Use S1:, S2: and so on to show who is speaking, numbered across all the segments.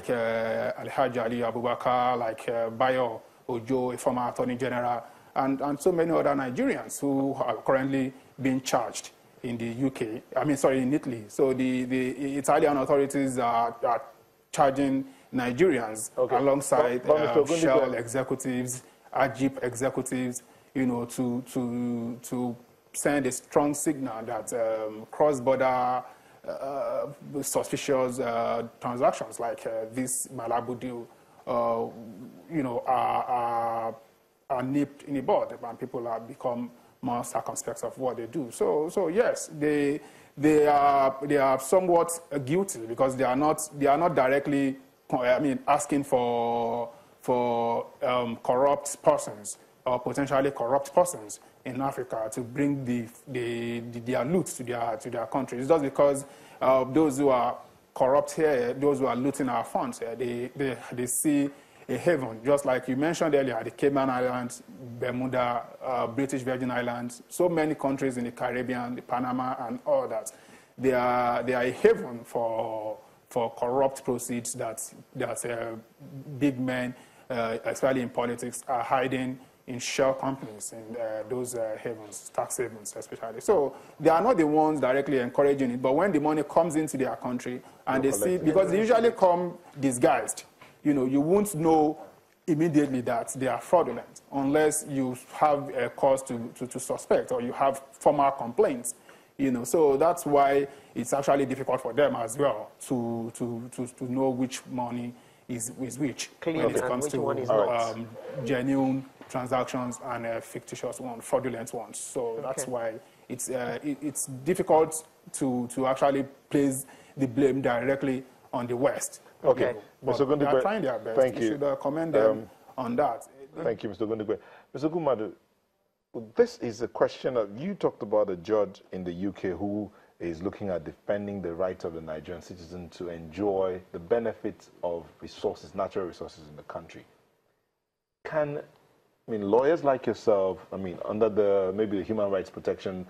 S1: Alhaji Ali Abubakar, like Bayo Ojo, a former Attorney General, and so many other Nigerians who are currently being charged in the UK. I mean, sorry, in Italy. So the Italian authorities are charging Nigerians alongside Shell executives, Ajip executives, you know, to send a strong signal that cross-border suspicious transactions like this Malabu deal, you know, are nipped in the bud, and people have become more circumspect of what they do. So yes, they are somewhat guilty because they are not directly, I mean, asking for corrupt persons or potentially corrupt persons in Africa to bring their loot to their countries. It's just because those who are corrupt here, those who are looting our funds here, they see a haven, just like you mentioned earlier, the Cayman Islands, Bermuda, British Virgin Islands, so many countries in the Caribbean, the Panama, and all that. They are a haven for corrupt proceeds that big men, especially in politics, are hiding in shell companies and those havens, tax havens especially. So they are not the ones directly encouraging it, but when the money comes into their country and they see, because they usually come disguised, you know, you won't know immediately that they are fraudulent unless you have a cause to suspect or you have formal complaints, you know. So that's why it's actually difficult for them as well to know which money is which when it comes to genuine transactions and fictitious ones, fraudulent ones. So that's why it's difficult to actually place the blame directly on the West.
S2: Okay.
S1: But they are trying their best.
S2: Thank you.
S1: Should commend them on that.
S2: Thank you, Mr. Gundegwe. Mr. Gumadu, this is a question of, you talked about a judge in the UK who is looking at defending the right of the Nigerian citizen to enjoy the benefits of resources, natural resources in the country. Can, I mean, lawyers like yourself, I mean, under maybe the human rights protection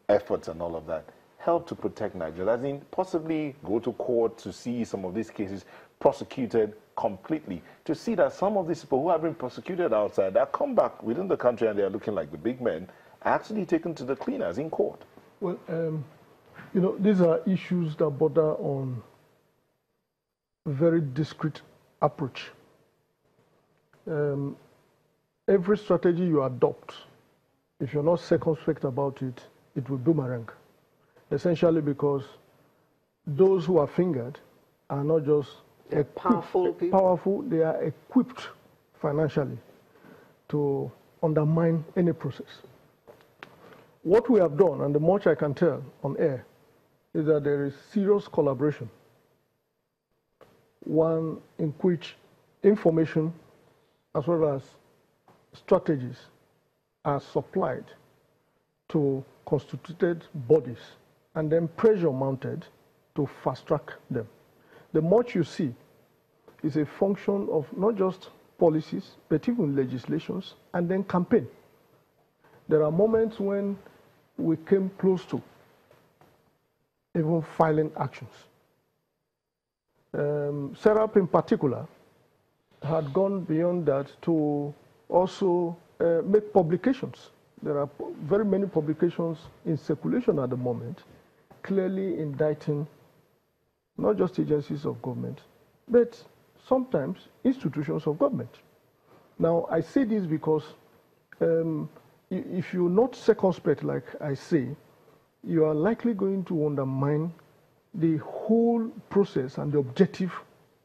S2: efforts and all of that, help to protect Nigeria? As in, possibly go to court to see some of these cases prosecuted completely, to see that some of these people who have been prosecuted outside, that come back within the country and they are looking like the big men, are actually taken to the cleaners in court.
S3: Well, you know, these are issues that border on a very discreet approach. Every strategy you adopt, if you're not circumspect about it, it will boomerang. Essentially because those who are fingered are not just
S4: powerful people.
S3: They are equipped financially to undermine any process. What we have done, and the much I can tell on air, is that there is serious collaboration, one in which information as well as strategies are supplied to constituted bodies and then pressure mounted to fast-track them. The much you see is a function of not just policies, but even legislations, and then campaign. There are moments when we came close to even filing actions. SERAP in particular had gone beyond that to also make publications. There are very many publications in circulation at the moment, clearly indicting not just agencies of government, but sometimes institutions of government. Now, I say this because if you're not circumspect, like I say, you are likely going to undermine the whole process and the objective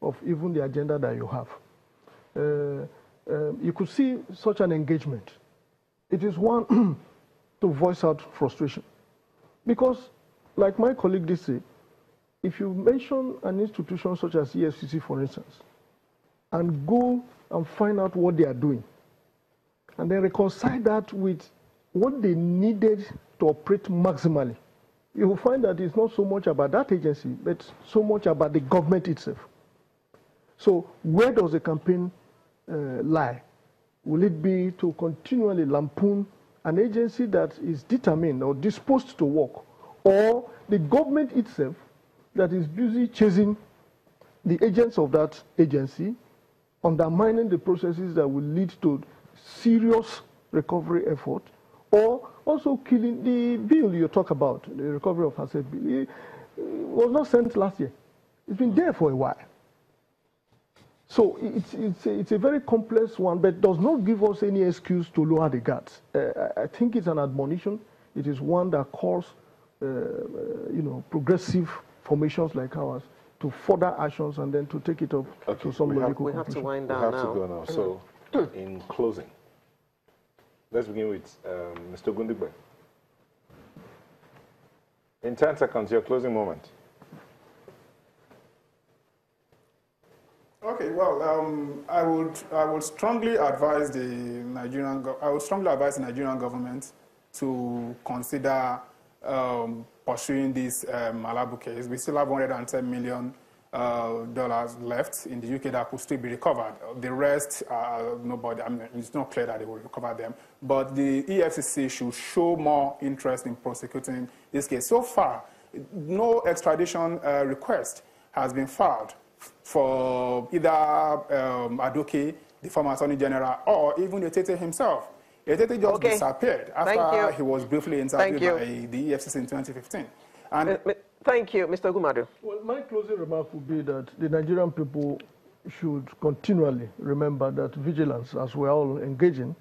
S3: of even the agenda that you have. You could see such an engagement. It is one to voice out frustration. Because, like my colleague did say, if you mention an institution such as EFCC, for instance, and go and find out what they are doing, and then reconcile that with what they needed to operate maximally, you will find that it's not so much about that agency, but so much about the government itself. So where does the campaign lie? Will it be to continually lampoon an agency that is determined or disposed to work, or the government itself that is busy chasing the agents of that agency undermining the processes that will lead to serious recovery effort, or also killing the bill you talk about, the recovery of asset bill. It was not sent last year. It's been there for a while. So it's a very complex one, but does not give us any excuse to lower the guards. I think it's an admonition. It is one that calls, progressive formations like ours to further actions and then to take it up to some logical conclusion.
S4: We have to wind down
S2: now. We have to go now. So, in closing, let's begin with Mr. Gundigbe. In 10 seconds, your closing moment.
S1: Okay, well, I would strongly advise the Nigerian government to consider pursuing this Malabu case. We still have $110 million left in the UK that could still be recovered. The rest, nobody. I mean, it's not clear that they will recover them. But the EFCC should show more interest in prosecuting this case. So far, no extradition request has been filed for either Adoke, the former Attorney General, or even Etete himself. Etete just disappeared after he was briefly interviewed by the EFCC in 2015. And
S4: thank you, Mr. Gumadu.
S3: Well, my closing remark would be that the Nigerian people should continually remember that vigilance, as we're all engaging,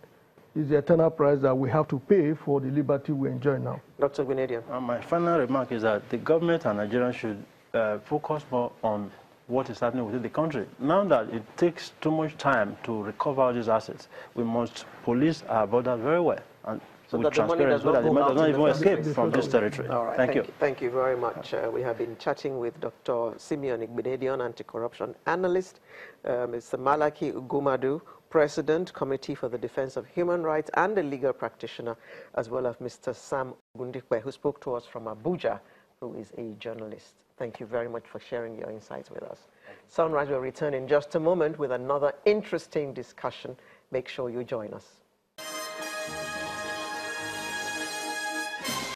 S3: is the eternal price that we have to pay for the liberty we enjoy now.
S4: Dr. Grenadian.
S5: My final remark is that the government and Nigerians should focus more on what is happening within the country. Now that it takes too much time to recover all these assets, we must police our borders very well and
S4: so
S5: with transparency so that the money does not even escape from this territory.
S4: All right, thank you. Thank you very much. We have been chatting with Dr. Simeon Igbinedion, anti-corruption analyst, Mr. Malaki Ugumadu, President, Committee for the Defense of Human Rights and a legal practitioner, as well as Mr. Sam Gundikwe, who spoke to us from Abuja, who is a journalist. Thank you very much for sharing your insights with us. Sunrise will return in just a moment with another interesting discussion. Make sure you join us.